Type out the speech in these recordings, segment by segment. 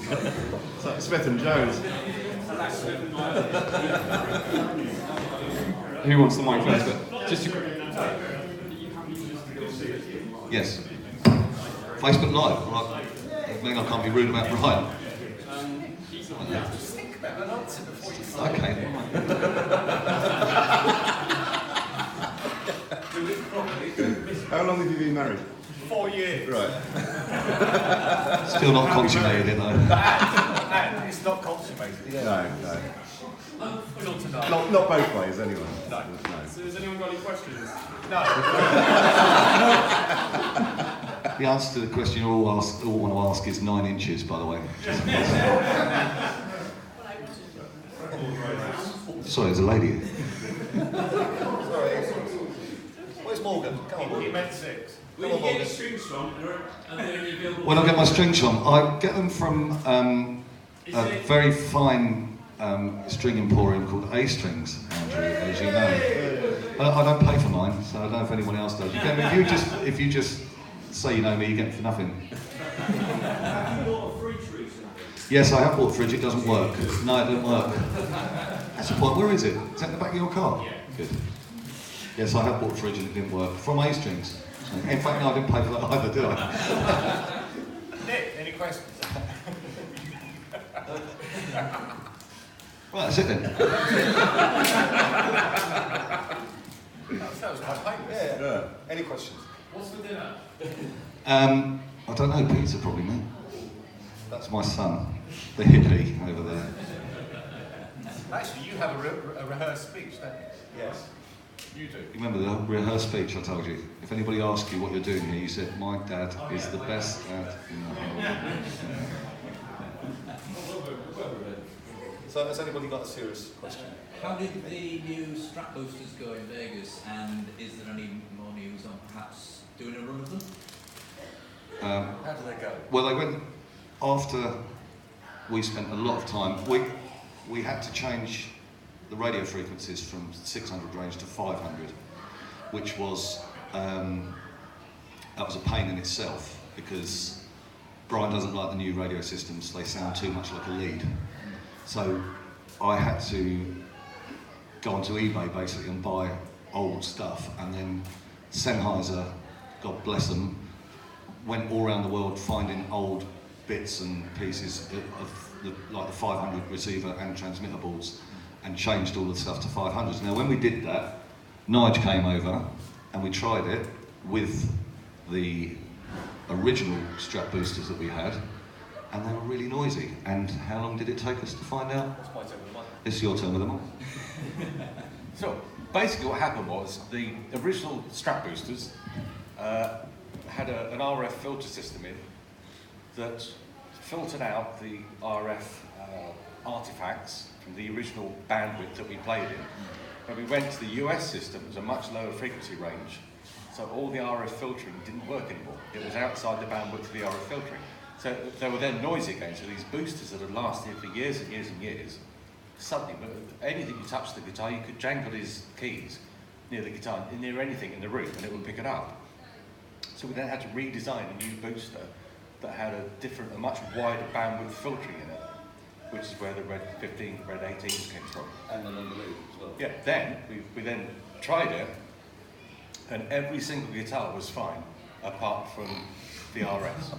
It's like Smith and Jones. Who wants the mic first? But just Yes. Facebook Live. Right. I mean, I can't be rude about Brian. Just think about an answer before you say Okay. How long have you been married? 4 years. Right. Still not consummated, you know. And it's not consummated. No, no. Till tonight. Not both ways, anyway. No. so has anyone got any questions? No. The answer to the question you all want to ask is 9 inches, by the way. Sorry, there's a lady here. Where's Morgan? Come on, Morgan. He meant 6. Where do you get your strings from? And then you build When I get my strings from, I get them from a very fine string emporium called A Strings, Andrew, as you know. I don't pay for mine, so I don't know if anyone else does. You get me, if you just say you know me, you get it for nothing. Have you bought a fridge recently? Yes, I have bought a fridge, it doesn't work. No, it doesn't work. That's the point, where is it? Is that in the back of your car? Yeah. Good. Yes, I have bought a fridge and it didn't work. From A Strings. In fact, no, I didn't pay for that either, did I? Nick, any questions? Right, that's it then. That was quite painless. Yeah. Any questions? What's for dinner? I don't know, pizza probably, mate. That's my son, the hippie over there. Actually, you have a rehearsed speech, don't you? Yes. You do. You remember the rehearsed speech I told you? If anybody asks you what you're doing here, you said, my dad is the best dad in the whole world. So has anybody got a serious question? How did the new strap boosters go in Vegas, and is there any more news on perhaps doing a run of them? How do they go? Well, they went after we spent a lot of time. We had to change the radio frequencies from 600 range to 500, which was that was a pain in itself because Brian doesn't like the new radio systems. They sound too much like a lead. So I had to go onto eBay basically and buy old stuff, and then Sennheiser, God bless them, went all around the world finding old bits and pieces of like the 500 receiver and transmitter boards, and changed all the stuff to 500s. Now when we did that, Nigel came over and we tried it with the original strap boosters that we had, and they were really noisy. And how long did it take us to find out? That's my turn with the mic. It's your turn with them all. So basically what happened was the original strap boosters had an RF filter system in that filtered out the RF artifacts from the original bandwidth that we played in. When we went to the US system, it was a much lower frequency range, so all the RF filtering didn't work anymore. It was outside the bandwidth of the RF filtering. So they were then noisy again, so these boosters that had lasted for years and years and years, suddenly, anything you touched the guitar, you could jangle his keys near the guitar, near anything in the room, and it would pick it up. So we then had to redesign a new booster that had a much wider bandwidth filtering in it, which is where the Red 15, Red 18s came from. And the longer loop as well. Yeah, then, we then tried it, and every single guitar was fine, apart from the RS.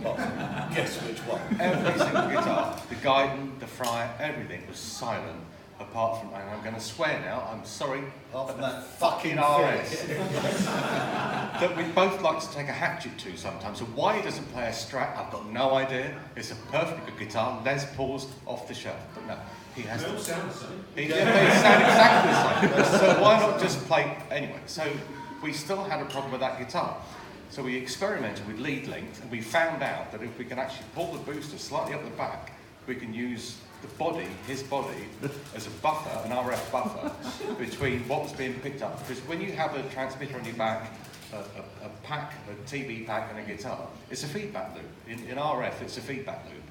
Guess which one? Every single guitar, the Guidon, the Friar, everything was silent, apart from, and I'm going to swear now, I'm sorry, Apart from but that the fucking RS that we both like to take a hatchet to sometimes. So why he doesn't play a Strat, I've got no idea. It's a perfectly good guitar, Les Paul's off the shelf, but no, he has They all to. sound the same. They sound exactly the same. So why not just play anyway? So we still had a problem with that guitar. So we experimented with lead length, and we found out that if we can actually pull the booster slightly up the back, we can use the body, his body, as a buffer, an RF buffer, between what was being picked up. Because when you have a transmitter on your back, a pack, a TV pack and a guitar, it's a feedback loop. In RF, it's a feedback loop.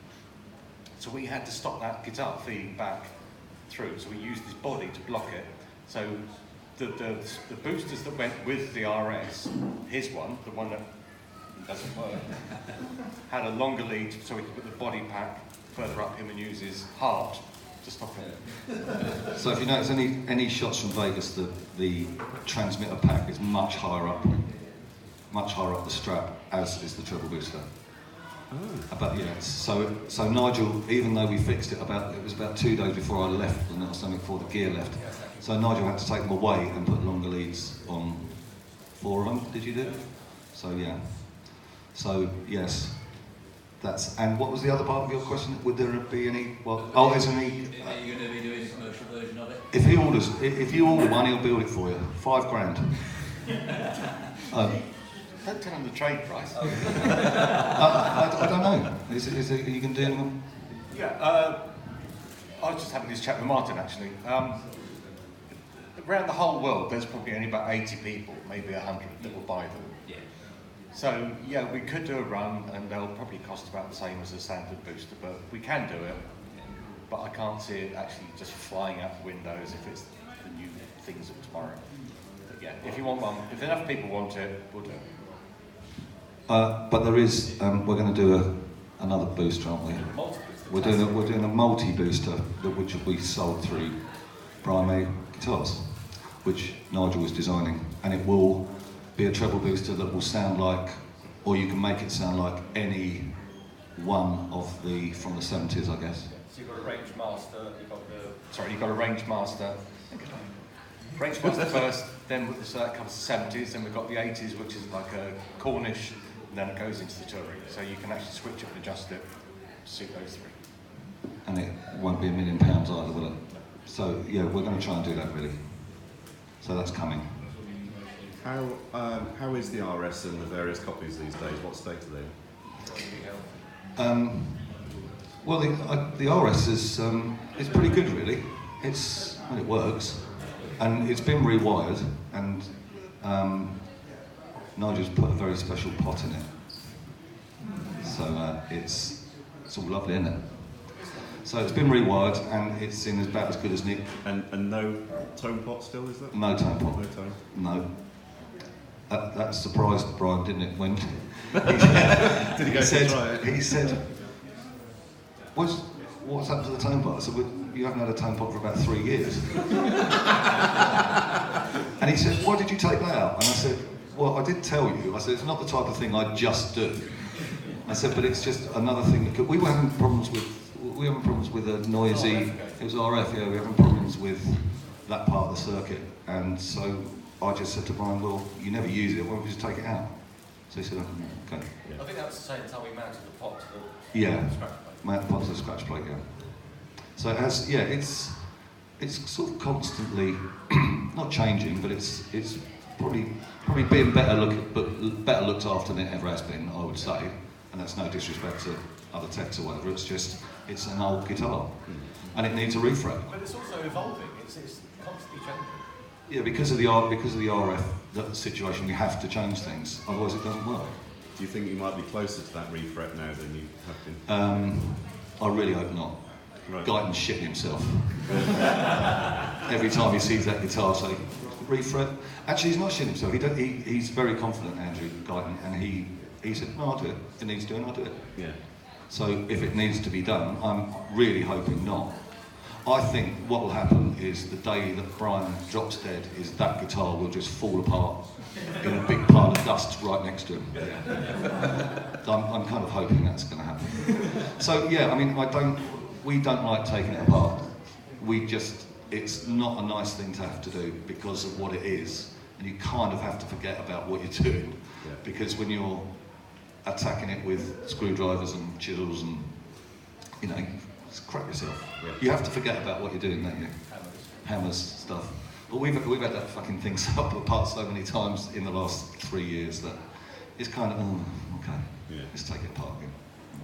So we had to stop that guitar feedback through, so we used this body to block it. So the boosters that went with the RS, his one, the one that doesn't work, had a longer lead so we could put the body pack further up him and use his heart to stop him. So if you notice any shots from Vegas, the transmitter pack is much higher up the strap, as is the treble booster. Oh. But yeah, so Nigel, even though we fixed it it was about 2 days before I left, and it was something before the gear left. So Nigel had to take them away and put longer leads on 4 of them. Did you do? So yeah. So yes, and what was the other part of your question? Would there be any? Well, is there any? Are you going to be doing a commercial version of it? If you order one, he'll build it for you. $5,000. Don't tell him the trade price. I don't know. Is it, you can do anyone? Yeah, I was just having this chat with Martin actually. Around the whole world, there's probably only about 80 people, maybe 100, that will buy them. Yeah. So yeah, we could do a run, and they'll probably cost about the same as a standard booster, but we can do it. But I can't see it actually just flying out the windows if it's the new things of tomorrow. But yeah, if you want one, if enough people want it, we'll do it. But there is. We're going to do another booster, aren't we? We're doing a multi-booster which will be sold through Brian May Guitars, which Nigel was designing, and it will be a treble booster that will sound like, or you can make it sound like any one of from the 70s, I guess. So you've got a range master. You've got a range master. Range master first, then that comes the 70s, then we've got the 80s, which is like a Cornish, and then it goes into the touring. So you can actually switch it and adjust it to suit those 3. And it won't be £1 million either, will it? So yeah, we're going to try and do that really. So that's coming. How is the RS and the various copies these days? What state are they in? Well, the RS is it's pretty good really. It works, and it's been rewired, and Nigel's put a very special pot in it. So it's all lovely, isn't it? So it's been rewired, and it's in about as good as Nick. And no tone pot still, is there? No tone pot. No tone. No. That surprised Brian, didn't it? When Did he go to try it? He said, "What's happened to the tone pot?" I said, well, "You haven't had a tone pot for about 3 years." And he said, "Why did you take that out?" And I said, "Well, I did tell you." I said, "It's not the type of thing I just do." I said, "But it's just another thing." We were having problems with a noisy. It was RF. Yeah, we were having problems with that part of the circuit, and so I just said to Brian, "Well, you never use it. Why don't we just take it out?" So he said, "Okay." I think that was the same time we mounted the pot to the scratch plate. Mount the pot to the scratch plate. Yeah. So it has. Yeah, it's sort of constantly not changing, but it's probably being better looked after than it ever has been, I would say. And that's no disrespect to other techs or whatever. It's an old guitar, and it needs a refresh. But it's also evolving. It's constantly changing. Yeah, because of the RF situation, we have to change things. Otherwise, it doesn't work. Do you think you might be closer to that refret now than you have been? I really hope not. Right. Guyton's shitting himself. Every time he sees that guitar, say, refret. Actually, he's not shitting himself. He's very confident, Andrew Guyton, and he said, "No, I'll do it. If it needs doing, I'll do it." Yeah. So if it needs to be done, I'm really hoping not. I think what will happen is the day that Brian drops dead is that guitar will just fall apart in a big pile of dust right next to him. I'm kind of hoping that's going to happen. So yeah, I mean, we don't like taking it apart. It's not a nice thing to have to do because of what it is, and you kind of have to forget about what you're doing, because when you're attacking it with screwdrivers and chisels and, crap yourself. Yeah. You have to forget about what you're doing, don't you? Hammers, stuff. But we've had that fucking thing up apart so many times in the last 3 years that it's kind of, okay, let's take it apart again.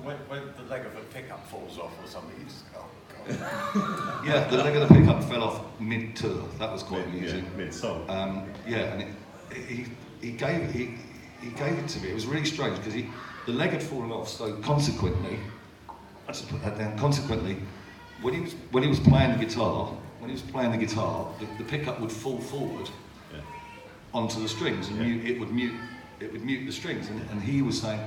When the leg of a pickup falls off or something, you just go, God. Yeah, the leg of the pickup fell off mid-tour. That was quite amusing. Yeah, mid-song. And he gave it to me. It was really strange because the leg had fallen off, so consequently, I just put that down. Consequently, when he was playing the guitar, the pickup would fall forward onto the strings, and it would mute the strings. And he was saying,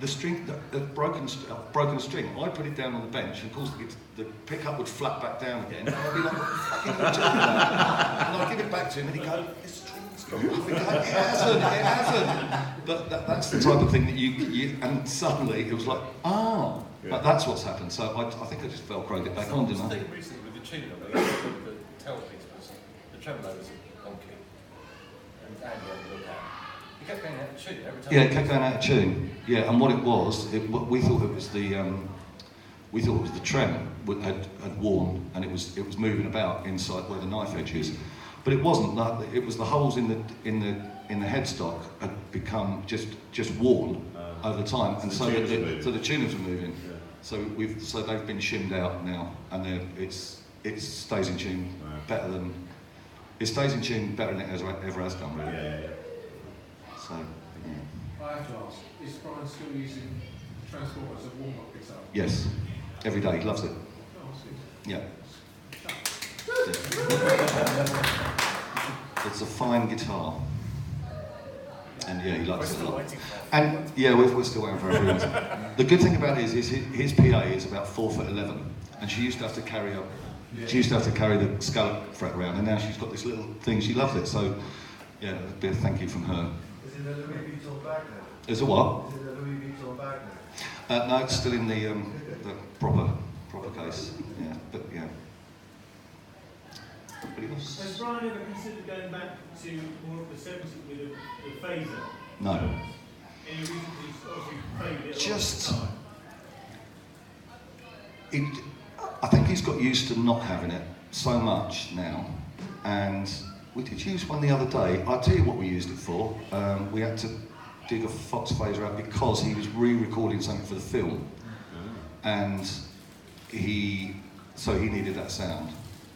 the string, the broken string. I put it down on the bench, and of course the pickup would flap back down again. And I'd be like, "What the fuck are you doing?" And I'd give it back to him, and he'd go, "The string's gone off." He'd go, "It hasn't." But that's the type of thing that you and suddenly it was like, "Ah." But that's what's happened. So I think I just velcroed it back on, didn't I? The thing recently with the tuner, the tailpiece was the tremolo was on key, and Andy had to look at. It kept going out of tune every time. Yeah, it kept going out of tune. Yeah, and what it was, we thought it was the trem had worn, and it was moving about inside where the knife edge is, but it wasn't. It was the holes in the headstock had become just worn over time, and so the tuners were moving. Yeah. So they've been shimmed out now, and it stays in tune better than it ever has done, really. Yeah. So, yeah. I have to ask, is Brian still using Transport as a warm-up guitar? Yes, every day, he loves it. Oh, I see. Yeah. It's a fine guitar. And yeah, he likes it a lot. And yeah, we're still waiting for everyone. The good thing about it is his PA is about 4'11", and she used to have to carry the scallop fret around, and now she's got this little thing. She loves it. So yeah, it'd be a thank you from her. Is it a Louis Vuitton bag now? Is it what? Is it a Louis Vuitton bag now? No, it's still in the proper case. Yeah, but yeah. Has Brian ever considered going back to more of the 70s with a phaser? No. Any reason he's obviously played it? Just, I think he's got used to not having it so much now, and we did use one the other day. I'll tell you what we used it for. We had to dig a Fox phaser out because he was re-recording something for the film, and he needed that sound.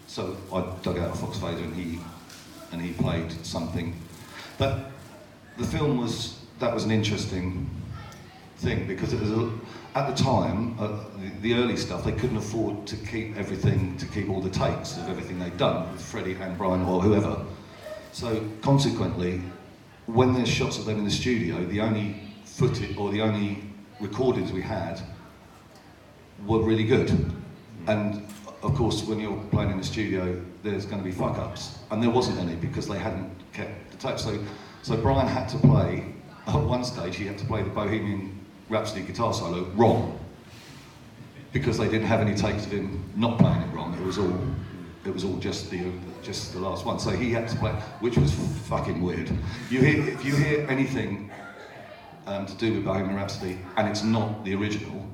So I dug out a Fox phaser and he played something. But the film was an interesting thing because it was at the time, the early stuff, they couldn't afford to keep all the takes of everything they'd done with Freddie and Brian or whoever. So consequently, when there's shots of them in the studio, the only footage or the only recordings we had were really good. And of course, when you're playing in the studio, there's going to be fuck-ups, and there wasn't any because they hadn't kept the tape. So Brian had to play, at one stage, he had to play the Bohemian Rhapsody guitar solo wrong because they didn't have any takes of him not playing it wrong. It was all just the last one. So he had to play, which was fucking weird. If you hear anything to do with Bohemian Rhapsody and it's not the original,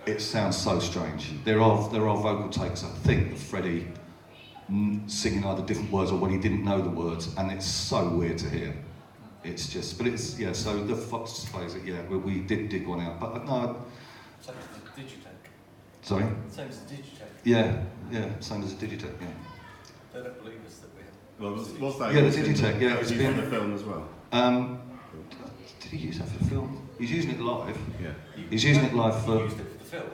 it sounds so strange. There are vocal takes, I think, of Freddie singing either different words or when he didn't know the words, and it's so weird to hear. It's just, but it's, yeah, so the Fox phaser, yeah, we did dig one out, but no. Same as the Digitech. Sorry? Same as the Digitech. Yeah, same as the Digitech, yeah. They don't believe us that we have. Well, was that? Yeah, the Digitech, yeah. It's been in the film as well. Did he use that for the film? He's using it live. Yeah. He's using it live for. He used it for the film.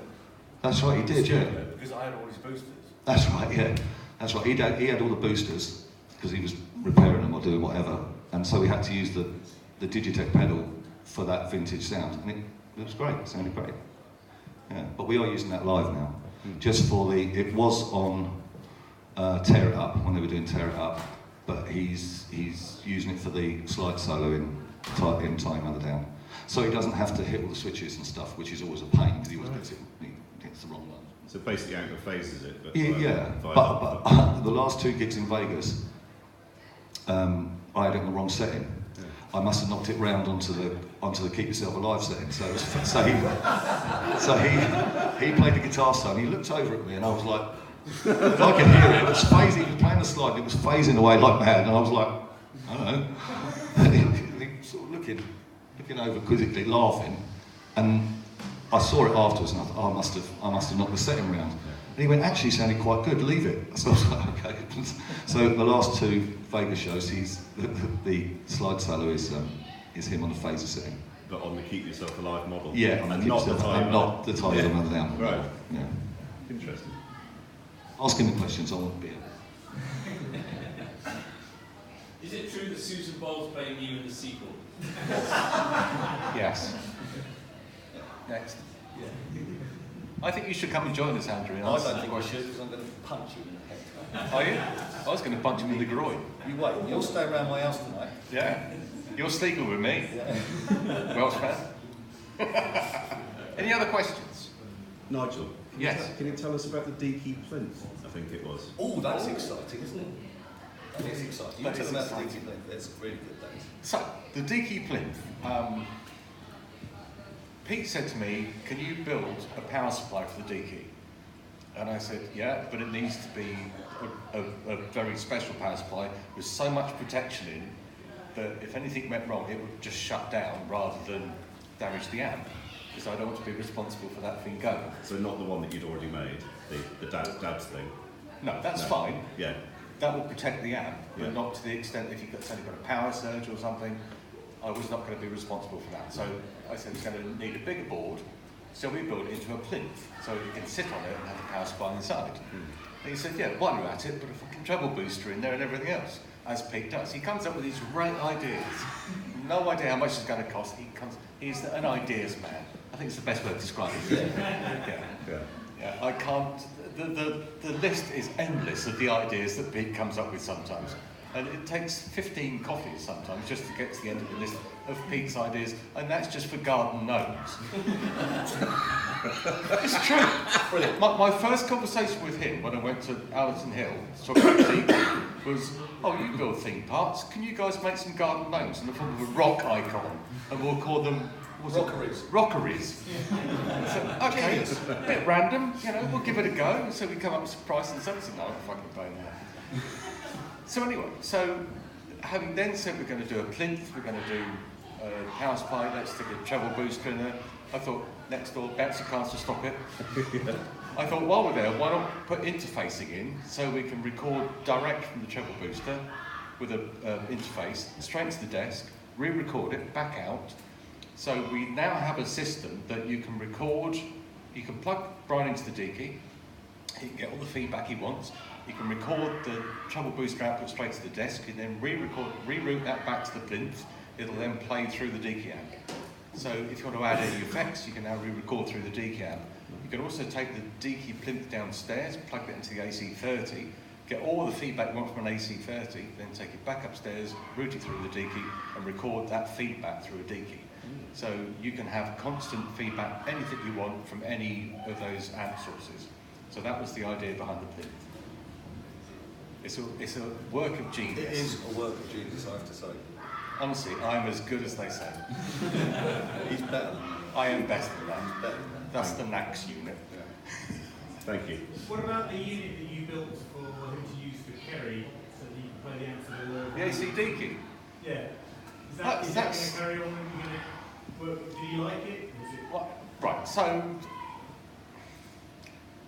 That's right, he did, yeah. Because I had all his boosters. That's right, yeah. That's right. He had all the boosters because he was repairing them or doing whatever, and so we had to use the Digitech pedal for that vintage sound, and it was great. It sounded great. Yeah, but we are using that live now, just for the. It was on Tear It Up when they were doing Tear It Up, but he's using it for the slide solo in Tying Mother Down, so he doesn't have to hit all the switches and stuff, which is always a pain because he always gets the wrong one. So basically, out of phase is it? But Yeah. But the last 2 gigs in Vegas, I had it on the wrong setting. Yeah. I must have knocked it round onto the Keep Yourself Alive setting. So he played the guitar solo. And he looked over at me, and I was like, I could hear it. It was phasing. He was playing the slide. And it was phasing away like mad, and I was like, I don't know. And he sort of looking over quizzically, laughing, and I saw it afterwards, and I thought, I must have knocked the setting round. And he went, actually, sounded quite good. Leave it. So I was like, okay. So the last 2 Vegas shows, the slide solo is him on the phaser setting. But on the Keep Yourself Alive model. Yeah, and not the Tying Mother Down. Right. Yeah. Interesting. Ask him the questions. I want to be here. Is it true that Susan Bowles playing you in the sequel? Yes. Next. I think you should come and join us, Andrew. I don't think I should, because I'm going to punch you in the head. Are you? I was going to punch him in the groin. You wait, you'll stay around my house tonight. Yeah. You're sleeping with me. Yeah. Welsh fan. Any other questions? Nigel. Yes. Can you tell us about the Deaky plinth? I think it was. Oh, that's exciting, isn't it? That is exciting. You That tell is them about the exciting. Deaky plinth. That's really good, that is. So, the Deaky plinth. Pete said to me, can you build a power supply for the Deaky? And I said, yeah, but it needs to be a very special power supply with so much protection in that if anything went wrong, it would just shut down rather than damage the amp. Because I don't want to be responsible for that thing going. So not the one that you'd already made, the dabs thing. No, that's No. fine. Yeah. That will protect the amp, but Yeah. not to the extent if you've suddenly got a power surge or something. I was not going to be responsible for that. So I said it's going to need a bigger board, so we built it into a plinth, so you can sit on it and have a power supply inside. And he said, yeah, while you're at it, put a fucking treble booster in there and everything else, as Pete does. He comes up with these great ideas. No idea how much it's going to cost. He's an ideas man. I think it's the best way to describe it. Yeah. I can't. The list is endless of the ideas that Pete comes up with sometimes. And it takes 15 coffees sometimes just to get to the end of the list of Pete's ideas, and that's just for garden gnomes. It's true. Brilliant. My first conversation with him when I went to Allerton Hill to talk about theme was, oh, you build theme parts, can you guys make some garden gnomes in the form of a rock icon, and we'll call them Rockeries. So, okay, it's a bit random, we'll give it a go. So we come up with some price and something. No, I'm fucking paying that. So anyway, having then said we're going to do a plinth, we're going to do a power supply, let's stick a treble booster in there. I thought, next door, bouncy cars to stop it. I thought, while we're there, why not put interfacing in so we can record direct from the treble booster with an interface, straight to the desk, re-record it, back out. So we now have a system that you can record, you can plug Brian into the Deaky, he can get all the feedback he wants, you can record the treble booster output straight to the desk, and then reroute that back to the plinth, it'll then play through the Deaky amp. So if you want to add any effects, you can now re-record through the Deaky amp. You can also take the Deaky plinth downstairs, plug it into the AC30, get all the feedback you want from an AC30, then take it back upstairs, route it through the Deaky, and record that feedback through a Deaky. So you can have constant feedback, anything you want from any of those amp sources. So that was the idea behind the plinth. It's a work of genius. It is a work of genius, I have to say. Honestly, I'm as good as they say. He's better than you. I am better than that. He's better than that. That's the NAX unit. Thank you. What about the unit that you built for him to use for Kerry, so that you can play the amp for the The AC Deaky. Yeah. Is that going to carry on? Are you going to work? Do you like it? Was it? Well, right, so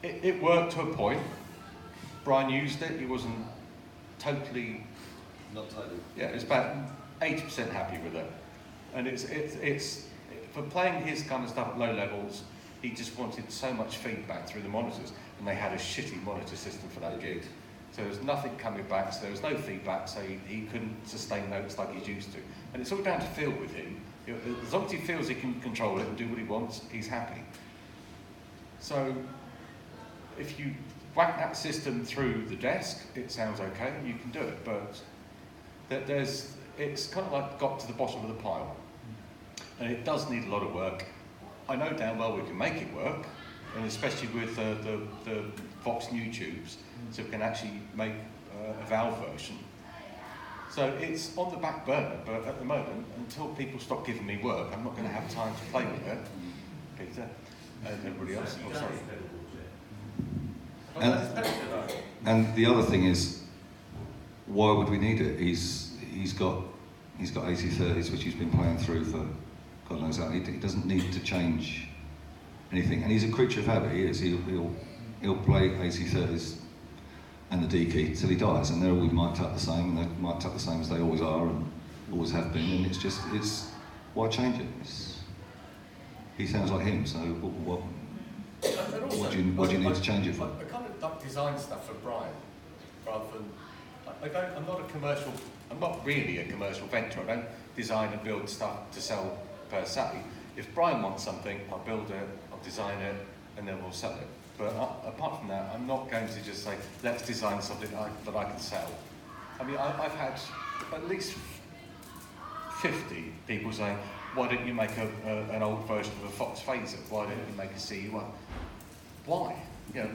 it worked to a point. Brian used it. He wasn't totally. Not totally. Yeah, it's about 80% happy with it, and it's for playing his kind of stuff at low levels. He just wanted so much feedback through the monitors, and they had a shitty monitor system for that gig. So there was nothing coming back, so there was no feedback, so he couldn't sustain notes like he's used to. And it's all down to feel with him. As long as he feels he can control it and do what he wants, he's happy. So if you whack that system through the desk, it sounds okay, you can do it, but it's kind of like got to the bottom of the pile. And it does need a lot of work. I know damn well we can make it work, and especially with the Vox new tubes, so we can actually make a valve version. So it's on the back burner, but at the moment, until people stop giving me work, I'm not going to have time to play with it. Peter and everybody else. Oh, sorry. And the other thing is, why would we need it? He's got AC30s, which he's been playing through for God knows how. He doesn't need to change anything, and he's a creature of habit. He is. He'll play AC30s and the Deaky till he dies, and they're all mic'd up the same, and they're mic'd up the same as they always are and always have been. And it's why change it? He sounds like him, so what do you need to change it for? I kind of like design stuff for Brian, rather than I'm not really a commercial venture. I don't design and build stuff to sell per se. if Brian wants something, I'll build it, I'll design it, and then we'll sell it. But apart from that, I'm not going to just say, let's design something that I can sell. I mean, I've had at least 50 people saying, why don't you make an old version of a Fox Phaser? Why don't you make a CE1? Why? You know,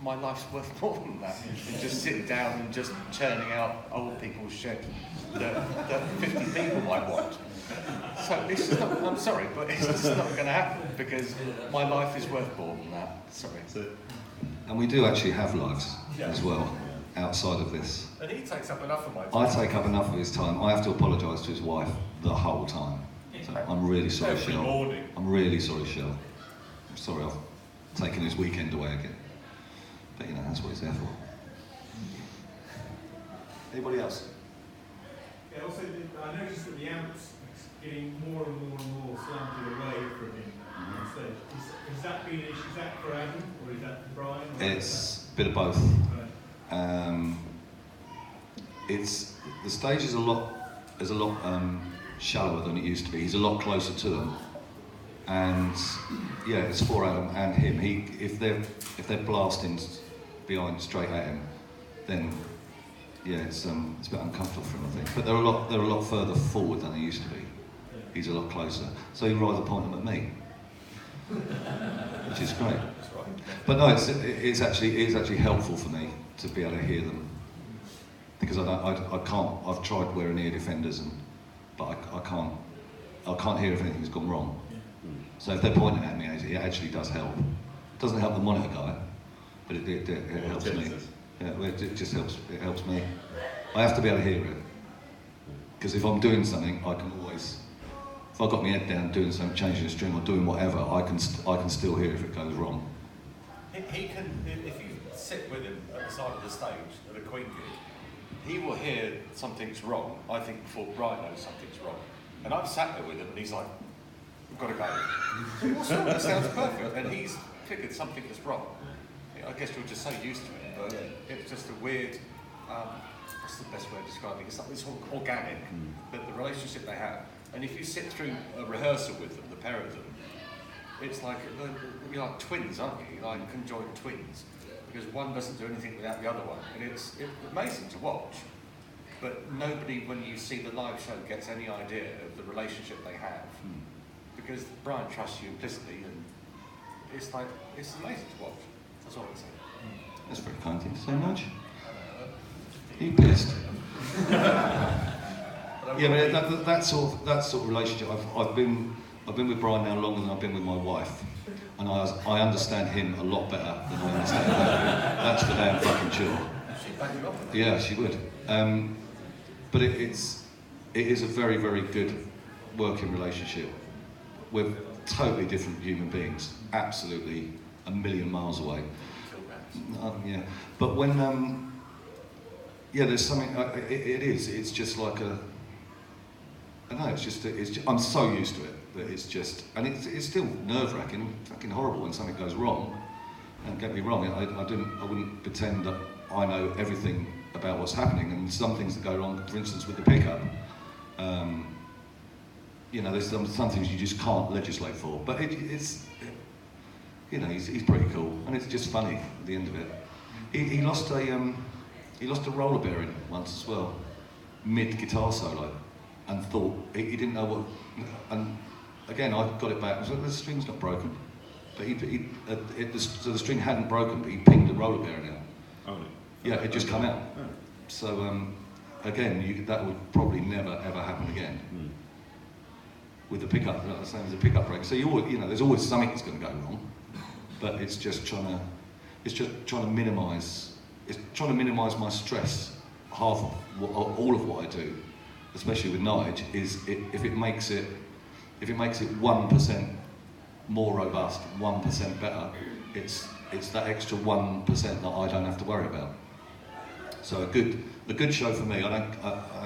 my life's worth more than that. And just sitting down and just churning out old people's shit that 50 people might want. So it's just not, I'm sorry, but it's just not going to happen because my life is worth more than that. Sorry. And we do actually have lives as well, outside of this. And he takes up enough of my time. I take up enough of his time. I have to apologise to his wife the whole time. So I'm really sorry, Every Shell. morning. I'm really sorry, Shell. I'm sorry I've taken his weekend away again. But you know, that's what he's there for. Anybody else? Yeah, also, I noticed that the amps are getting more and more slanted away from him on stage. Has that been an issue? Is that for Adam or is that for Brian? It's a bit of both. Right. It's the stage is a lot shallower than it used to be. He's a lot closer to them, and yeah, it's for Adam and him. If they're blasting behind straight at him, then yeah, it's a bit uncomfortable for him, I think. But they're a lot further forward than they used to be. He's a lot closer, so he'd rather point them at me, which is great. But no, it's actually helpful for me to be able to hear them, because I can't. I've tried wearing ear defenders, but I can't hear if anything's gone wrong. So if they're pointing at me, it actually does help. It doesn't help the monitor guy, but it helps me. Yeah, well, it just helps. It helps me. I have to be able to hear it, because if I'm doing something, I can always. If I've got my head down doing something, changing a string or doing whatever, I can still hear if it goes wrong. He can, if you sit with him at the side of the stage at a Queen gig, he will hear something's wrong, I think, before Brian knows something's wrong. And I've sat there with him and he's like, I've got to go. What's wrong? That sounds perfect. And he's figured something that's wrong. I guess you're just so used to it, but it's just a weird, what's the best way of describing it? It's like this organic, that the relationship they have. And if you sit through a rehearsal with them, the pair of them, it's like, you're like twins, aren't you? You're like conjoined twins. Because one doesn't do anything without the other one. And it's amazing to watch. But nobody, when you see the live show, gets any idea of the relationship they have. Because Brian trusts you implicitly, and it's amazing to watch. That's all I'm saying. That's very kind thing to say, Nige. Are you pissed? Yeah, but that sort of relationship. I've been with Brian now longer than I've been with my wife, and I understand him a lot better than I understand her. That's for damn fucking sure. She'd back you up. Yeah, she would. But it is a very, very good working relationship. We're totally different human beings, absolutely a million miles away. Yeah, but when there's something. It's just like a. I don't know. It's just. I'm so used to it that it's just, and it's still nerve-wracking, fucking horrible when something goes wrong. Don't get me wrong. I wouldn't pretend that I know everything about what's happening, and some things that go wrong, for instance, with the pickup. There's some things you just can't legislate for, but it's. He's pretty cool, and it's just funny at the end of it. He lost a roller bearing once as well, mid guitar solo, and thought he didn't know what. And again, I got it back. I was like, the string's not broken, but so the string hadn't broken, but he pinged the roller bearing out. Oh no. Yeah, it just come out. Oh. So again, that would probably never ever happen again. With the pickup, the same as the pickup break. So there's always something that's going to go wrong. But it's just trying to minimise. It's trying to minimise my stress. All of what I do, especially with Nige, is if it makes it 1% more robust, 1% better, it's that extra 1% that I don't have to worry about. So a good show for me. I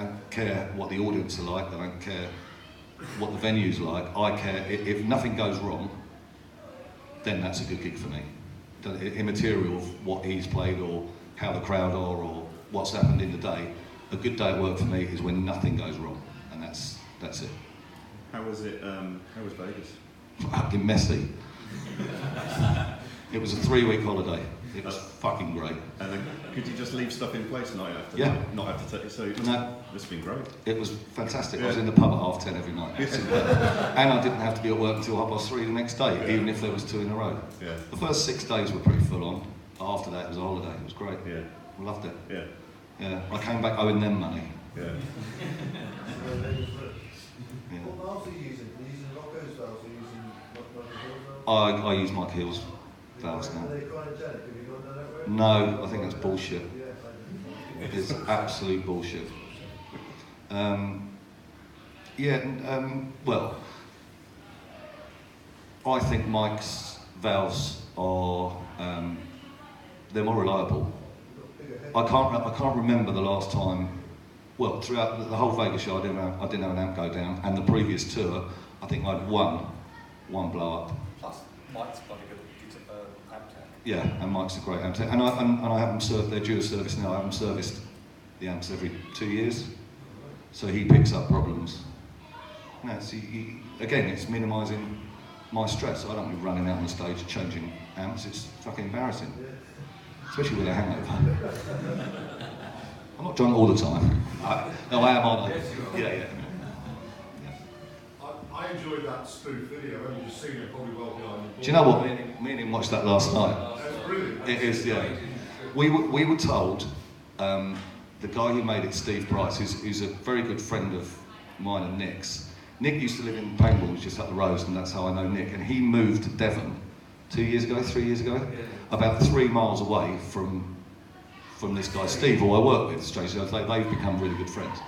don't care what the audience are like. I don't care what the venue's like. I care if nothing goes wrong. Then that's a good gig for me. Immaterial of what he's played or how the crowd are or what's happened in the day. A good day at work for me is when nothing goes wrong, and that's it. How was it? How was Vegas? Fucking messy. It was a 3-week holiday. It was fucking great. And then could you just leave stuff in place night after? Yeah. Not have to take. So No. this has been great. It was fantastic. Yeah. I was in the pub at 10:30 every night. And I didn't have to be at work until 3:30 the next day, Yeah. even if there was 2 in a row. Yeah. The first 6 days were pretty full on. After that, it was a holiday. It was great. Yeah. I loved it. Yeah. Yeah. I came back owing them money. Yeah. Yeah. What valves are you using? Are you using Rocco's valves or are you using Michael Hill's valves? I use Mike Hill's valves now. Are they cryogenic? Have you gone down that road? No, I think that's bullshit. Yeah, I It's absolute bullshit. Well, I think Mike's valves are they're more reliable. I can't remember the last time. Well, throughout the whole Vegas show, I didn't have an amp go down, and the previous tour, I think I had one blow up. Plus, Mike's got a good amp tech. Yeah, and Mike's a great amp tech, and I have them served. They're due a service now. I have them serviced the amps every 2 years, so he picks up problems. No, again, it's minimising my stress. I don't be running out on the stage changing amps. It's fucking embarrassing, especially with a hangover. I'm not drunk all the time. No, I am, aren't I? Yeah. I enjoyed that spoof video. I've only just seen it, probably well behind the. Do you know what? Me and him watched that last night. That's brilliant. It is, yeah. We were told, the guy who made it, Steve Bryce, who's a very good friend of mine and Nick's. Nick used to live in Pangbourne, just up the road, and that's how I know Nick. And he moved to Devon 3 years ago, about 3 miles away from this guy, Steve, who I work with, strangely. They've become really good friends.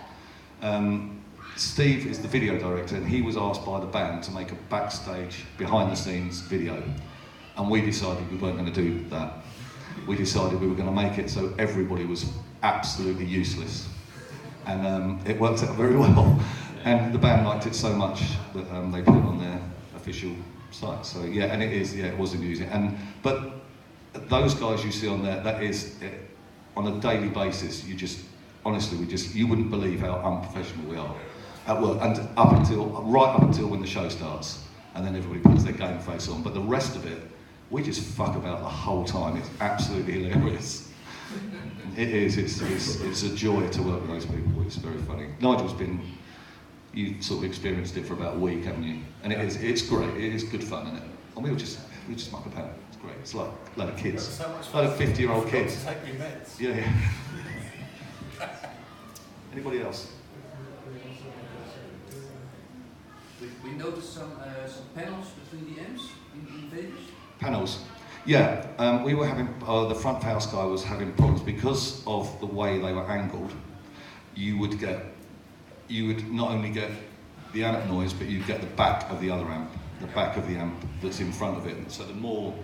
Steve is the video director, and he was asked by the band to make a backstage, behind-the-scenes video. And we decided we weren't going to do that. We decided we were going to make it so everybody was absolutely useless. And it worked out very well. And the band liked it so much that they put it on their official site. So yeah, and it was amusing. But those guys you see on there, that is, on a daily basis, honestly, you wouldn't believe how unprofessional we are at work, and right up until when the show starts, and then everybody puts their game face on. But the rest of it, we just fuck about the whole time. It's absolutely hilarious. It is. It's a joy to work with those people. It's very funny. You sort of experienced it for about a week, haven't you? And it's great. It is good fun, isn't it? And we just muck about. It's great. It's like a load of kids, So much a load of 50-year-old kids. To take me meds. Yeah. Anybody else? We noticed some panels between the amps in Vegas. Panels. Yeah, we were having, the front house guy was having problems because of the way they were angled. You would not only get the amp noise, but you'd get the back of the other amp, the back of the amp that's in front of it. So the more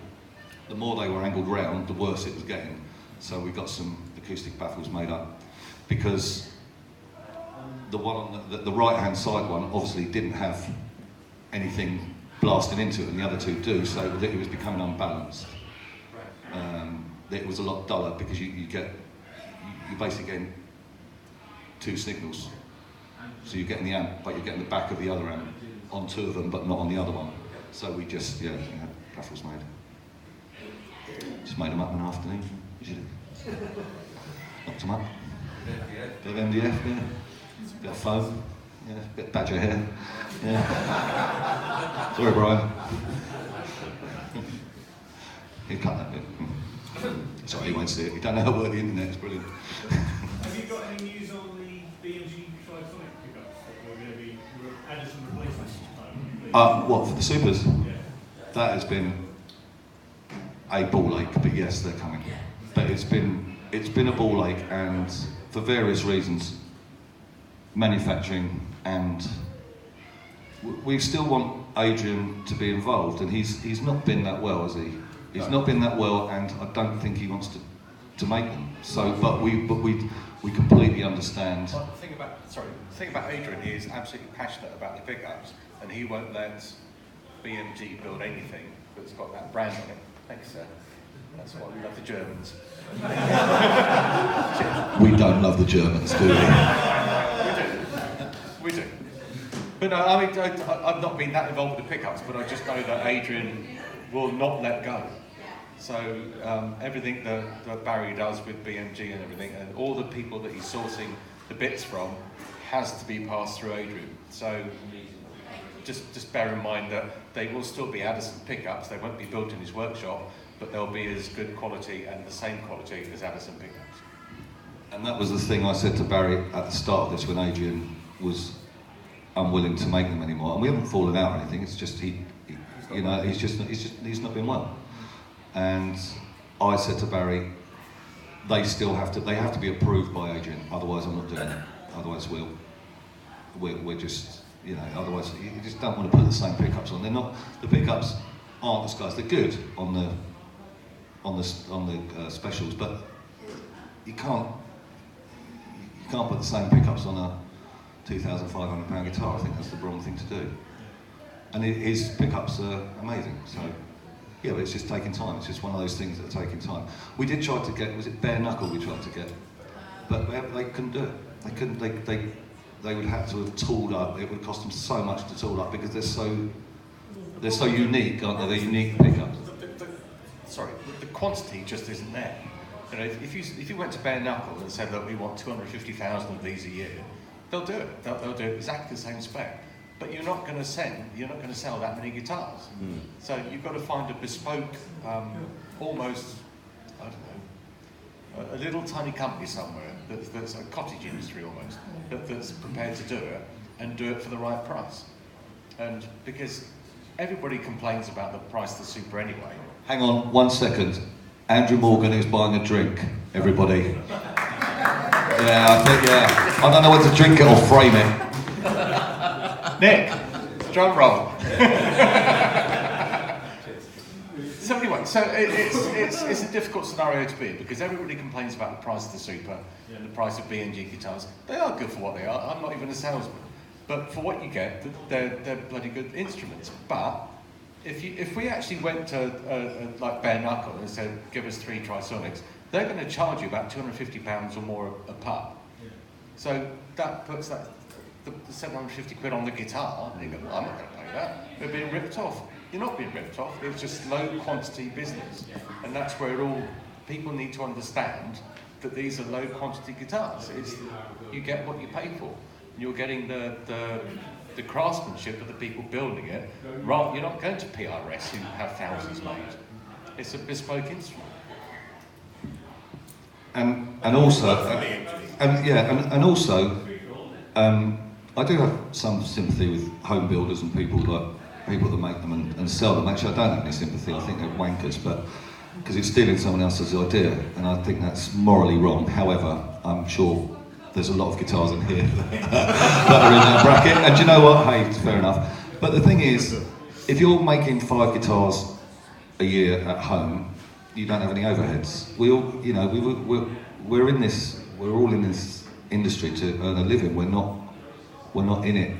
they were angled round, the worse it was getting. So we got some acoustic baffles made up, because the one on the right-hand side one obviously didn't have anything blasting into it, and the other two do, so it was becoming unbalanced. It was a lot duller because you're basically getting 2 signals. So you're getting the amp, but you're getting the back of the other amp on 2 of them, but not on the other one. So we just, we had baffles made. Just made them up in the afternoon. Knocked them up. Bit of MDF, yeah. Bit of foam, yeah. Bit of badger hair, yeah. Sorry, Brian. He'd cut that bit. Sorry, he won't see it. He don't know how to work the internet. It's brilliant. Have you got any news on the BMG Tritonic pickups that were going to be added some replacements? What, for the Supers? Yeah. That has been a ball ache, but yes, they're coming. But it's been a ball ache, and for various reasons, manufacturing, and we still want Adrian to be involved, and he's not been that well, has he? He's not been that well, and I don't think he wants to make them. So, but we completely understand. Well, the thing about Adrian, he is absolutely passionate about the pickups, and he won't let BMG build anything that's got that brand on it. Thanks, sir. That's why we love the Germans. We don't love the Germans, do we? We do. But no, I mean, I've not been that involved with the pickups, but I just know that Adrian will not let go. So everything that Barry does with BMG and everything, and all the people that he's sourcing the bits from, has to be passed through Adrian. So just bear in mind that they will still be Addison pickups. They won't be built in his workshop, but they'll be as good quality and the same quality as Addison pickups. And that was the thing I said to Barry at the start of this when Adrian was unwilling to make them anymore. And we haven't fallen out or anything. It's just he's not been well. And I said to Barry, they have to be approved by Adrian. Otherwise, I'm not doing it. Otherwise, we're just, otherwise you just don't want to put the same pickups on. The pickups aren't the skies. They're good on the specials, but you can't put the same pickups on a £2,500 guitar. I think that's the wrong thing to do. And his pickups are amazing. So yeah, but it's just taking time. It's just one of those things that are taking time. We did try to get, was it bare knuckle we tried to get, but they couldn't do it. They couldn't. They would have to have tooled up. It would cost them so much to tool up because they're so unique, aren't they? They're unique pickups. The quantity just isn't there. If you went to bare knuckle and said that we want 250,000 of these a year, they'll do it. They'll do exactly the same spec. But you're not going to sell that many guitars. Mm. So you've got to find a bespoke, almost, I don't know, a little tiny company somewhere that's a cottage industry almost, that's prepared to do it and do it for the right price. And because everybody complains about the price of the Super anyway. Hang on 1 second. Andrew Morgan is buying a drink, everybody. Yeah. I don't know whether to drink it or frame it. Nick, drum roll. So anyway, it's a difficult scenario to be in because everybody complains about the price of the Super and the price of B&G guitars. They are good for what they are. I'm not even a salesman, but for what you get, they're bloody good instruments. But if we actually went to like bare knuckle and said, give us 3 Trisonics, they're going to charge you about £250 or more a pop. Yeah. So that puts the 750 quid on the guitar, and you go, well, I'm not going to pay that. We're being ripped off. You're not being ripped off. It's just low quantity business, and that's where people need to understand that these are low quantity guitars. You get what you pay for. You're getting the craftsmanship of the people building it. You're not going to PRS who have thousands made. It's a bespoke instrument. And also, I do have some sympathy with home builders and people that make them and sell them. Actually, I don't have any sympathy. I think they're wankers, but because it's stealing someone else's idea, and I think that's morally wrong. However, I'm sure there's a lot of guitars in here that are in that bracket, and do you know what? Hey, it's fair enough. But the thing is, if you're making 5 guitars a year at home, you don't have any overheads. We're all in this industry to earn a living. We're not in it.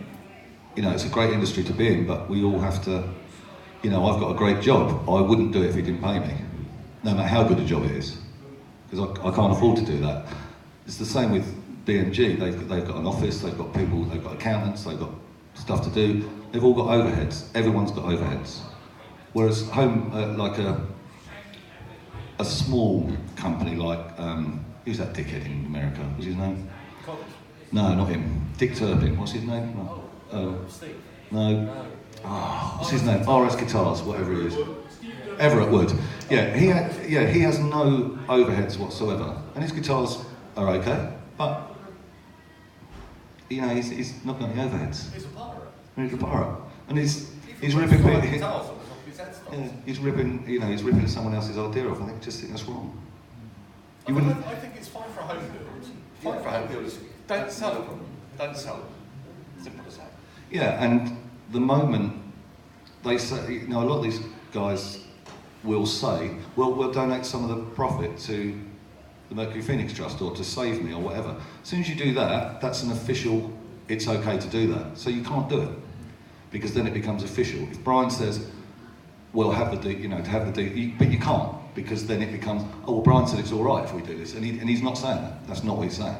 It's a great industry to be in, but we all have to. I've got a great job. I wouldn't do it if he didn't pay me, no matter how good a job it is, because I can't afford to do that. It's the same with BMG. They've got an office. They've got people. They've got accountants. They've got stuff to do. They've all got overheads. Everyone's got overheads. Whereas home, like a small company like who's that dickhead in America? What's his name? College. No, not him. Dick Turpin. What's his name? No. Steve. No. What's his name? RS Guitars, whatever it is. Everett Wood. Yeah, he has no overheads whatsoever, and his guitars are okay, but he's not got any overheads. He's a pirate. He's a pirate, and he's ripping. He's ripping someone else's idea off. I just think that's wrong. I think it's fine for home builders. Fine for home builders. Don't sell them. Don't sell them. Simple as that. Yeah, and the moment they say, a lot of these guys will say, well, we'll donate some of the profit to the Mercury Phoenix Trust or to Save Me or whatever. As soon as you do that, that's an official, it's okay to do that. So you can't do it, because then it becomes official. If Brian says, well, have the deed, to have the deed, but you can't, because then it becomes, oh, well, Brian said it's all right if we do this, and he's not saying that. That's not what he's saying.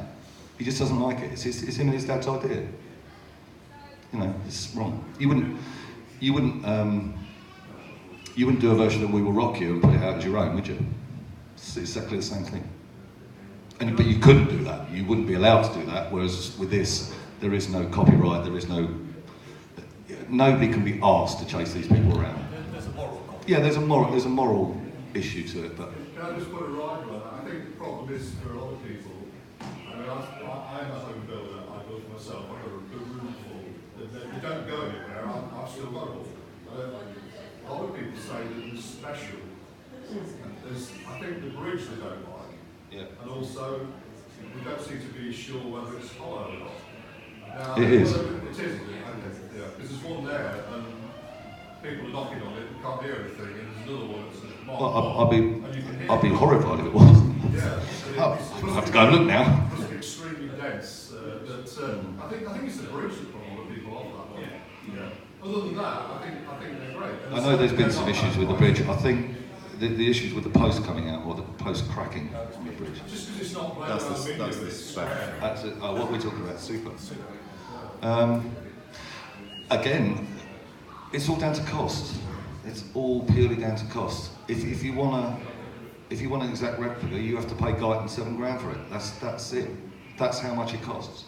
He just doesn't like it. It's him and his dad's idea. You know, it's wrong. You wouldn't do a version of We Will Rock You and put it out as your own, would you? It's exactly the same thing. But you couldn't do that. You wouldn't be allowed to do that. Whereas with this, there is no copyright. There is no. Nobody can be asked to chase these people around. There's a moral copy. Yeah, there's a moral issue to it, but. Can I just put it right on that? I think the problem is for a lot of people. I mean, I'm a home builder. I build for myself. I've got a room full. They don't go anywhere. I've still got it all. A lot of people say that it's special. I think the bridge they don't like. Yeah. And also, we don't seem to be sure whether it's hollow or not. Now, It is. It is, yeah. Because there's one there, and people are knocking on it and can't hear anything, and there's another one that's marked Well, and you can hear I'd be it. horrified if it was. Yeah. I'll have to go and look now. It must be extremely dense. I think it's the bridge that put a lot of people off that one. Yeah. Other than that, I think they're great. And I know there's been some issues with the bridge. I think the issues with the post coming out, or the post cracking on the bridge. Just because it's not made That's out of the aluminium, it's spec. square. That's it. What are we talking about? Super. Again, it's all down to cost. It's all purely down to cost. If you want an exact replica, you have to pay Guyton £7,000 for it. That's it. That's how much it costs.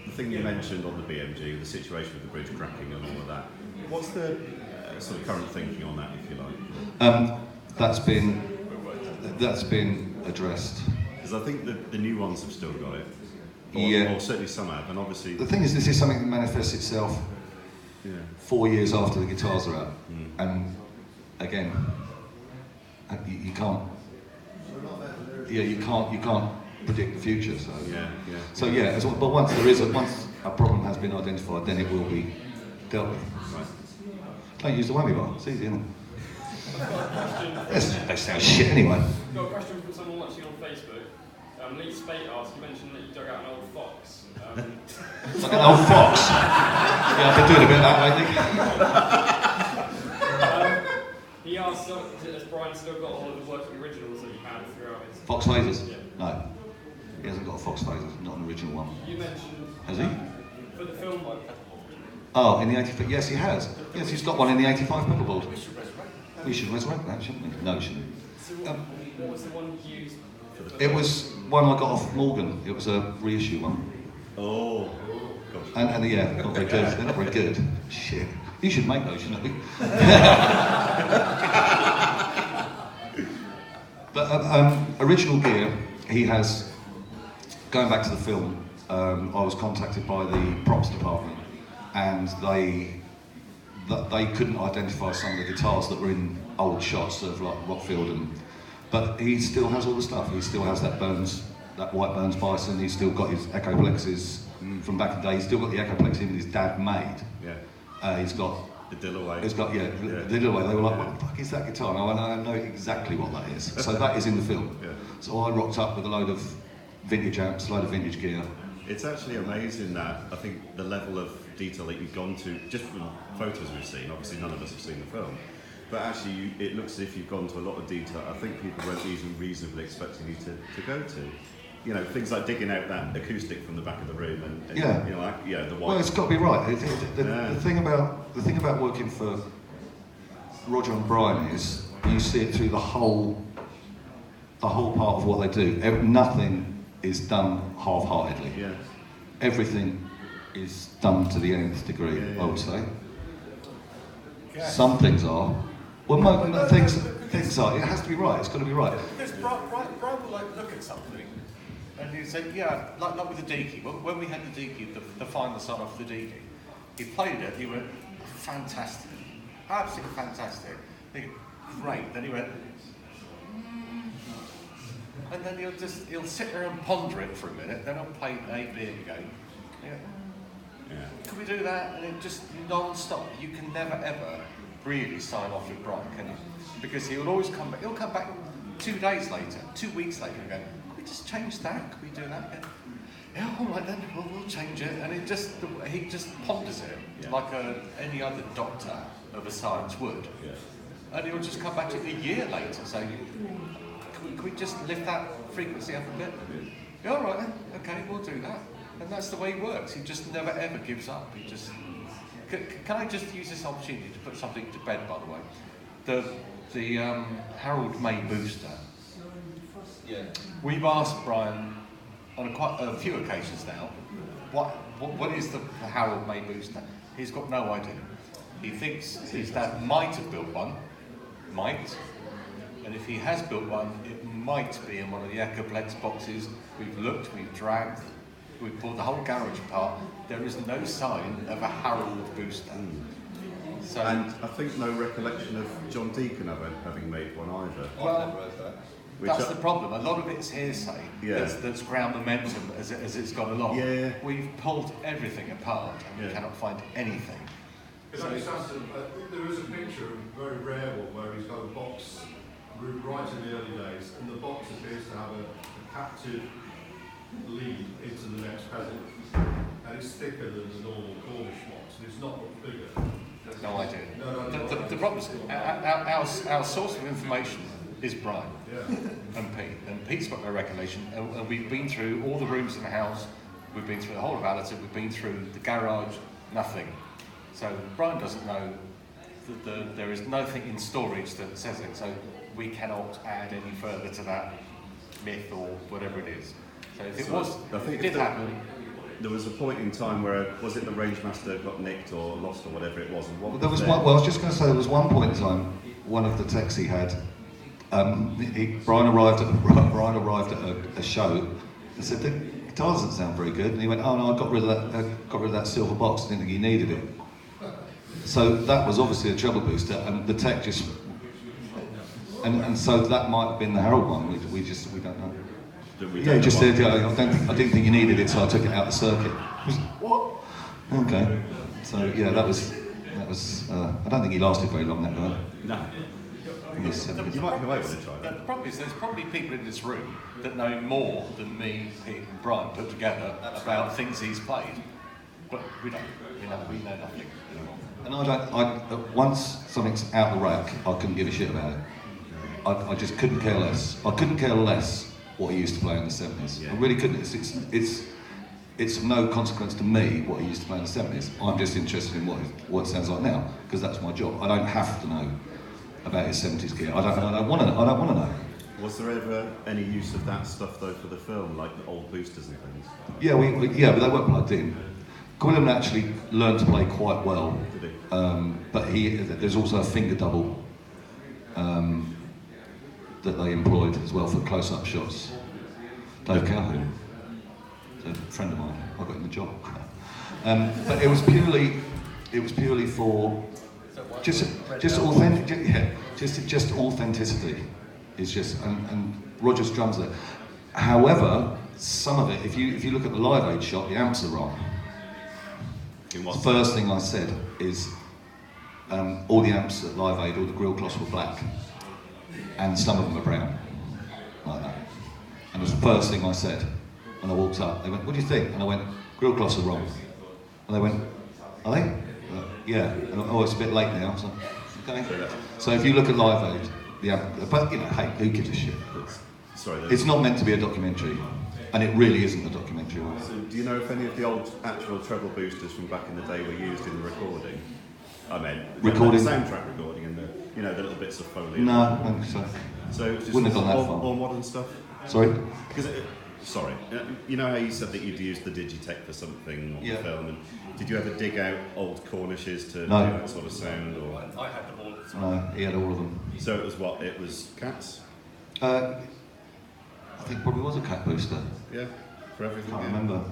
The thing you mentioned on the BMG, the situation with the bridge cracking and all of that, what's the sort of current thinking on that, if you like? That's been addressed. Because I think the new ones have still got it. Or, Yeah. or certainly some have, and obviously... The thing is, this is something that manifests itself 4 years after the guitars are out. And again, you can't. Yeah, you can't predict the future. So So yeah, but once a problem has been identified, then it will be dealt with. Right. Don't use the whammy bar. It's easy, isn't it? They sound shit anyway. I've got a question from someone watching on Facebook. Lee Spate asked, you mentioned that you dug out an old fox. Like an old fox. Yeah, I've been doing a bit of that lately. He asked, has Brian still got all of the working originals that you had throughout his... Fox lasers? Yeah. No. He hasn't got a Fox laser, not an original one. You mentioned... Has he? For the film, like... Oh, in the 85? Yes, he has. Yes, he's got one in the 85 metal board. We should resurrect that, shouldn't we? No, we shouldn't. So what was the one you used? It was one I got off Morgan. It was a reissue one. Oh, gosh. And yeah, not very good. They're not very good. Shit. You should make those, shouldn't you? But original gear, he has, going back to the film, I was contacted by the props department, and they couldn't identify some of the guitars that were in old shots of like Rockfield, but he still has all the stuff. He still has that white Burns Bison. He's still got his Echoplexes from back in the day. He's still got the Echoplex his dad made. Yeah. He's got the Dillaway. He's got the Dillaway. They were like, "What the fuck is that guitar?" And I know exactly what that is. So that is in the film. Yeah. So I rocked up with a load of vintage amps, a load of vintage gear. It's actually amazing that I think the level of detail that you've gone to, just from photos we've seen. Obviously, none of us have seen the film. But actually, it looks as if you've gone to a lot of detail. I think people weren't even reasonably expecting you to go to. You know, things like digging out that acoustic from the back of the room, and you know, like, the white. Well, it's got to be right. The thing about working for Roger and Brian is you see it through the whole part of what they do. Nothing is done half-heartedly. Yeah. Everything is done to the nth degree. I would say. Okay. Some things are. Well, things are. It has to be right. It's got to be right. Because Brian will like look at something, and he'd say, yeah, like with the Deaky. When we had the Deaky, the final son off the Deaky, he played it. He went, fantastic, absolutely fantastic. Great. Then he went, and then he'll sit there and ponder it for a minute. Then he'll play A, B again. Yeah. Can we do that? And it just non-stop. You can never ever really sign off with Brian, can you? Because he'll always come back. He'll come back 2 days later, 2 weeks later, and go, "Can we just change that? Can we do that again?" Yeah, all right then. We'll change it. And he just ponders it like any other doctor of a science would. Yeah. And he'll just come back to it a year later, saying, "Can we just lift that frequency up a bit?" Yeah, all right then. Okay, we'll do that. And that's the way he works. He just never ever gives up. He just. Can I just use this opportunity to put something to bed, by the way? The Harold May booster. Yeah. We've asked Brian on quite a few occasions now, what is the Harold May booster? He's got no idea. He thinks his dad might have built one, and if he has built one, it might be in one of the Echoplex boxes. We've looked, we've dragged, we've pulled the whole garage apart. There is no sign of a Harold booster. So, and I think no recollection of John Deacon having made one either. well, that's the problem. A lot of it's hearsay Yeah. that's ground momentum as it's gone along. Yeah. We've pulled everything apart and we cannot find anything. There is a picture, a very rare one, where he's got a box right in the early days, and the box appears to have a captive lead into the next pedal, and it's thicker than the normal Cornish box, and it's not much bigger. No idea. No. The problem is our source of information is Brian and Pete. And Pete's got no recollection, and we've been through all the rooms in the house, we've been through the whole of Allerton, we've been through the garage, nothing. So Brian doesn't know that there is nothing in storage that says it, so we cannot add any further to that myth or whatever it is. So if it did happen. There was a point in time where, was it the Rangemaster got nicked or lost or whatever it was? And what There was one, well, I was just going to say, there was one point in time, one of the texts he had, Brian arrived at a show and said, the guitar doesn't sound very good. And he went, oh no, I got rid of that silver box, didn't think you needed it. So that was obviously a treble booster, and the tech just, and so that might have been the Harold one, we don't know. Yeah, he just said, I didn't think you needed it, so I took it out the circuit. What? Okay. So yeah, that was. I don't think he lasted very long, that guy. No. You might want to try that. The problem is there's probably people in this room that know more than me, Pete and Brian put together about things he's played. But we don't. We know nothing anymore. And once something's out the rack, I couldn't give a shit about it. I just couldn't care less. I couldn't care less what he used to play in the 70s. Yeah. I really couldn't. It's of no consequence to me what he used to play in the 70s. I'm just interested in what it sounds like now, because that's my job. I don't have to know about his 70s gear. I don't want to know. Was there ever any use of that stuff though for the film, like the old boosters and things? Yeah, but they weren't plugged in. Quillen actually learned to play quite well. Did he? But there's also a finger double that they employed as well for close-up shots. Dave Calhoun, a friend of mine, I got him the job. But it was purely for just authentic, just authenticity. It's just and Roger's drums there. However, some of it, if you look at the Live Aid shot, the amps are wrong. The first thing I said is all the amps at Live Aid, all the grill cloths were black, and some of them are brown, like that. And it was the first thing I said when I walked up. They went, "What do you think?" And I went, "Grill cloths are wrong." And they went, "Are they?" Yeah. And oh, it's a bit late now. So, okay. So if you look at Live Aid, the amp, but hey, who gives a shit? It's not meant to be a documentary. And it really isn't a documentary. So do you know if any of the old actual treble boosters from back in the day were used in the recording? I mean, recording, the soundtrack recording and the little bits of foley. No, I don't think so. So it was just wouldn't have gone that far. All modern stuff. Sorry. Sorry. You know how you said that you'd used the Digitech for something on the film, and did you ever dig out old Cornishes to do that sort of sound? Or I had them all. No, he had all of them. So it was what? It was Cats. I think it probably was a Cat booster. Yeah, for everything. I can't remember.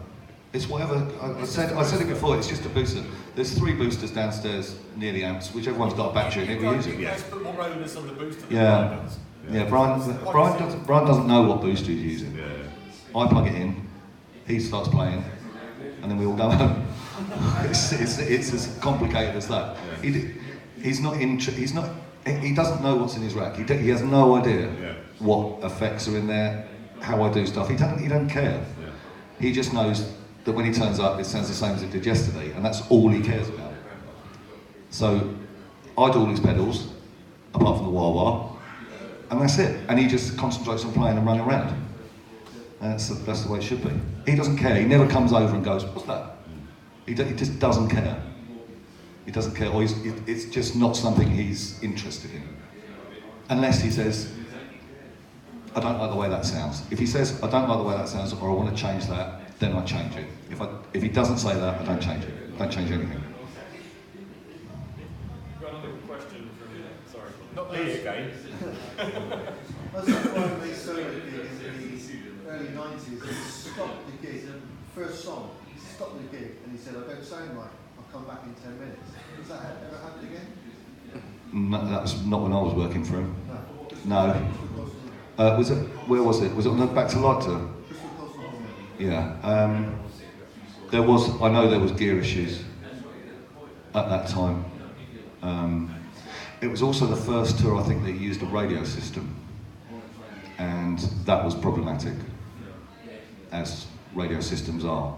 It's whatever. I said it before. It's just a booster. There's 3 boosters downstairs near the amps, which everyone's got a battery in it. We use it. You guys put more onus on the booster than Yeah. Brian does. Yeah. Brian doesn't know what booster he's using. Yeah. I plug it in. He starts playing, and then we all go home. It's as complicated as that. Yeah. He doesn't know what's in his rack. He has no idea what effects are in there, how I do stuff. He don't care. Yeah. He just knows that when he turns up, it sounds the same as it did yesterday, and that's all he cares about. So I do all his pedals, apart from the wah-wah, and that's it. And he just concentrates on playing and running around. That's the way it should be. He doesn't care. He never comes over and goes, "What's that?" He just doesn't care. He doesn't care, or it's just not something he's interested in. Unless he says, "I don't like the way that sounds." If he says, "I don't like the way that sounds," or "I want to change that," then I change it. If he doesn't say that, I don't change it. I don't change anything. Got another question from, sorry. Not me again. I was at one of these solo gigs in the early 90s, and he stopped the gig, first song, he stopped the gig, and he said, "I don't sound right, I'll come back in 10 minutes." Has that ever happened again? No, that was not when I was working for him. No. No. Was it? Where was it? Was it on the Back to Light tour? Yeah. There was. I know there was gear issues at that time. It was also the first tour I think that used a radio system, and that was problematic, as radio systems are.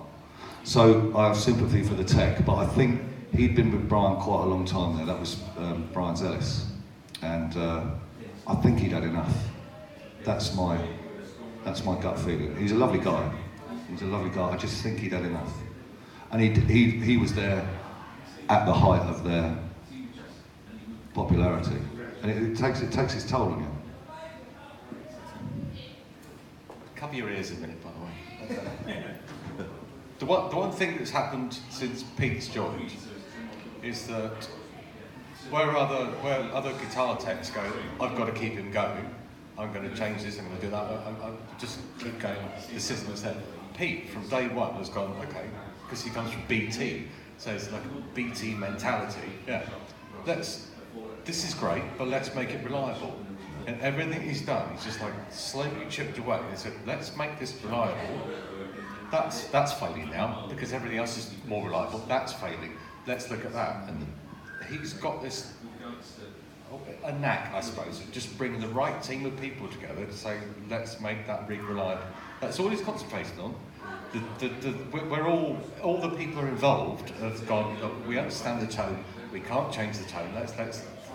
So I have sympathy for the tech, but I think he'd been with Brian quite a long time there. That was Brian Zellis, and I think he'd had enough. That's my gut feeling. He's a lovely guy. He's a lovely guy. I just think he'd had enough, and he was there at the height of their popularity, and it takes its toll on you. Cover your ears a minute, by the way. The one thing that's happened since Pete's joined is that where other guitar techs go, "I've got to keep him going, I'm going to change this, I'm going to do that, I'm just keep going, the system is there." Pete, from day one, has gone, okay, because he comes from BT, so it's like a BT mentality. Yeah, this is great, but let's make it reliable. And everything he's done, he's just like slowly chipped away and said, let's make this reliable. That's failing now, because everything else is more reliable. That's failing. Let's look at that. And he's got this, a knack, I suppose, of just bringing the right team of people together to say, let's make that rig reliable. That's all he's concentrated on. We're all the people are involved have gone, look, we understand the tone, we can't change the tone,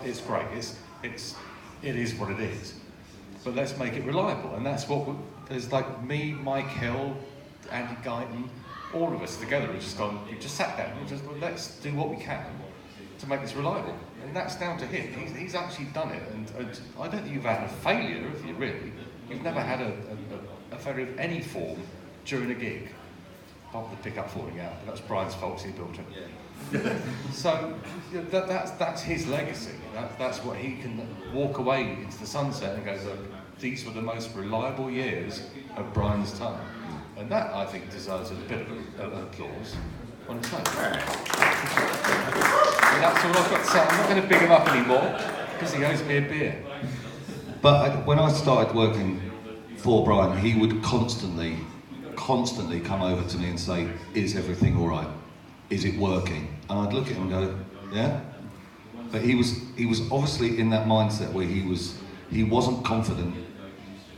it's great, it is what it is. But let's make it reliable, and that's what there's like me, Mike Hill, Andy Guyton, all of us together have just gone, we just sat down and just, well, let's do what we can to make this reliable. And that's down to him. He's actually done it, and I don't think you've had a failure, have you really? You've never had a failure of any form during a gig. Apart from the pickup falling out, but that's Brian's fault, he built it. Yeah. So that's his legacy. That's what he can walk away into the sunset and go, look, these were the most reliable years of Brian's time. And that, I think, deserves a bit of applause on its own. And that's all I've got to say. I'm not going to big him up anymore, because he owes me a beer. But when I started working for Brian, he would constantly come over to me and say, "Is everything all right? Is it working?" And I'd look at him and go, "Yeah." But he was obviously in that mindset where he wasn't confident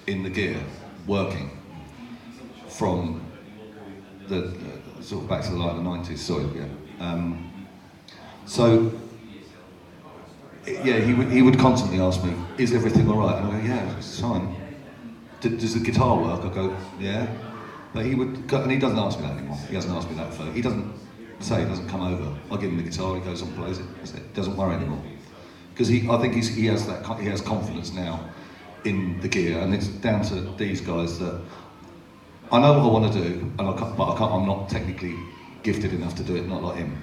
in the gear working from the sort of Back to the Light of the 90s. Sorry, yeah. So yeah, he would constantly ask me, "Is everything all right?" And I go, "Yeah, it's fine." "Does the guitar work?" I go, "Yeah." But he would go, and he doesn't ask me that anymore. He hasn't asked me that for. He doesn't come over. I give him the guitar. He goes and plays it. That's it. Doesn't worry anymore. Because I think he has confidence now in the gear, and it's down to these guys that I know what I want to do, and I'm not technically gifted enough to do it. Not like him.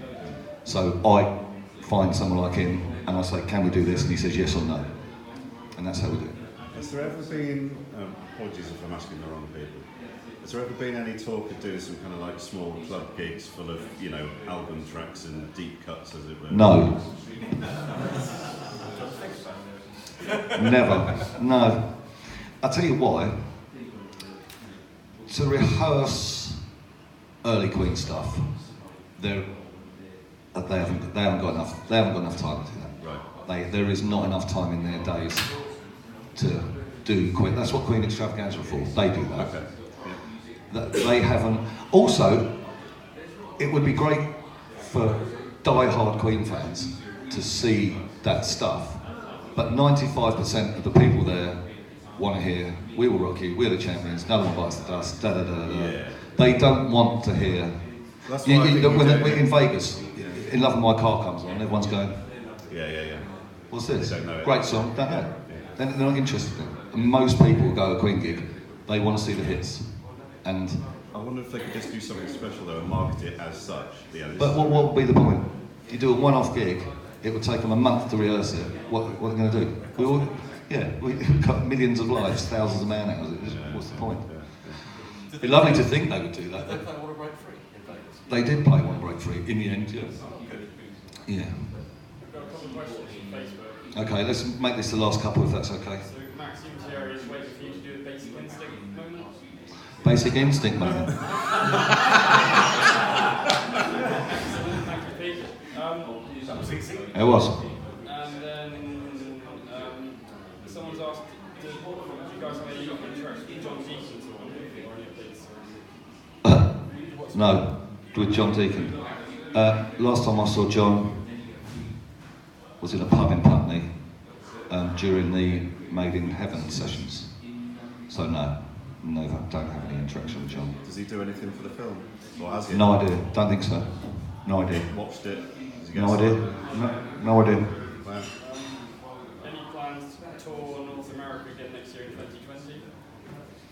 So I find someone like him, and I say, "Can we do this?" And he says yes or no, and that's how we do it. Has there ever been? Apologies if I'm asking the wrong people. Has there ever been any talk of doing some kind of like small club gigs full of, album tracks and deep cuts, as it were? No. Never. No. I'll tell you why. To rehearse early Queen stuff, they haven't got enough time to do that. Right. There is not enough time in their days to do Queen. That's what Queen Extravaganza are for. They do that. Okay. That they haven't. Also, it would be great for die-hard Queen fans to see that stuff, but 95% of the people there want to hear, we will rock you, we're the champions, no one bites the dust, da da da da da. Yeah. They don't want to hear. That's why I think when you do we're it. in Vegas, In Love and My Car comes on, everyone's going, Yeah. what's this? They don't know it. Great song, don't know. They're not interested in it. And most people who go to a Queen gig, they want to see the hits. And I wonder if they could just do something special though and market it as such. Yeah, this but is- what would be the point? You do a one-off gig, it would take them a month to rehearse it. What are they going to do? We've got millions of lives, thousands of man hours. What's the point? It'd be lovely to think they would do that. Did they play Want to Break Free in Vegas? They did play One Break Free in the end, yeah. Yeah. I've got a couple of questions from Facebook. Okay, let's make this the last couple if that's okay. So Maxime Thierry is waiting for you to do a basic instinct moment. Basic instinct moment. Thank you, Pete. That was easy. It was. And then someone's asked, do you guys have any interaction with John Deacon or any updates? No, with John Deacon. Last time I saw John was in a pub in Putney during the Made in Heaven sessions. So no, don't have any interaction with John. Does he do anything for the film? Or has he? No idea, don't think so. No idea. Watched it? Does he get No a idea. sign? No idea. Wow. Any plans to tour North America again next year in 2020?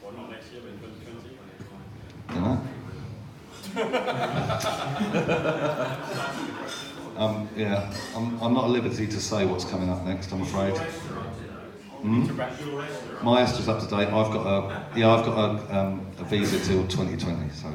Or not next year, but in 2020? You know? Yeah, I'm not at liberty to say what's coming up next, I'm afraid. My Esther's up to date. I've got a visa till 2020, so